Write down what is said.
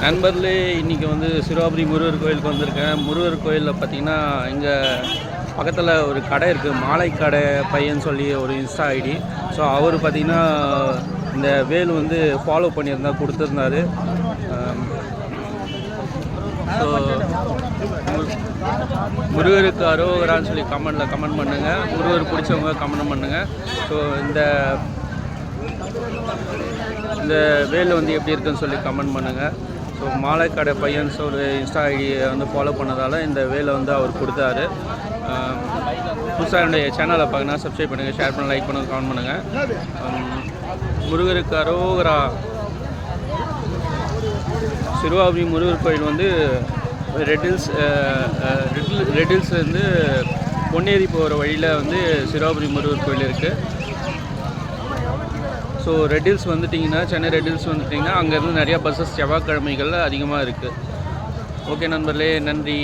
நண்பர்களே, இன்றைக்கி வந்து சிறுவாபுரி முருகர் கோயிலுக்கு வந்திருக்கேன். முருகர் கோயிலில் பார்த்திங்கன்னா இங்கே பக்கத்தில் ஒரு கடை இருக்குது, மாலை கடை பையன் சொல்லி ஒரு இன்ஸ்டா ஐடி. ஸோ அவர் பார்த்திங்கன்னா இந்த வேல் வந்து ஃபாலோ பண்ணியிருந்தா கொடுத்துருந்தாரு. ஸோ முருகருக்கு அரோகரான்னு சொல்லி கமெண்ட் பண்ணுங்கள். முருகர் பிடிச்சவங்க கமெண்ட் பண்ணுங்கள். ஸோ இந்த வேல் வந்து எப்படி இருக்குன்னு சொல்லி கமெண்ட் பண்ணுங்கள். ஸோ மாலைக்கடை பையன்ஸ் ஒரு இன்ஸ்டா ஐடியை வந்து ஃபாலோ பண்ணதால் இந்த வேலை வந்து அவர் கொடுத்தாரு. புதுசாக என்னுடைய சேனலை பார்க்கணும், சப்ஸ்கிரைப் பண்ணுங்கள், ஷேர் பண்ணுங்கள், லைக் பண்ணுங்கள், கமெண்ட் பண்ணுங்கள். முருகருக்கு அரோகரா. சிறுவாபுரி முருகர் கோயில் வந்து ரெட்டில்ஸ் வந்து பொன்னேரி போகிற வழியில் வந்து சிறுவாபுரி முருகர் கோயில் இருக்குது. ஸோ ரெட்டில்ஸ் வந்துட்டிங்கன்னா, சென்னை ரெட்டில்ஸ் வந்துட்டிங்கன்னா அங்கேருந்து நிறையா பஸ்ஸஸ் செவ்வாய்க்கிழமைகளில் அதிகமாக இருக்குது. ஓகே நண்பர்களே, நன்றி.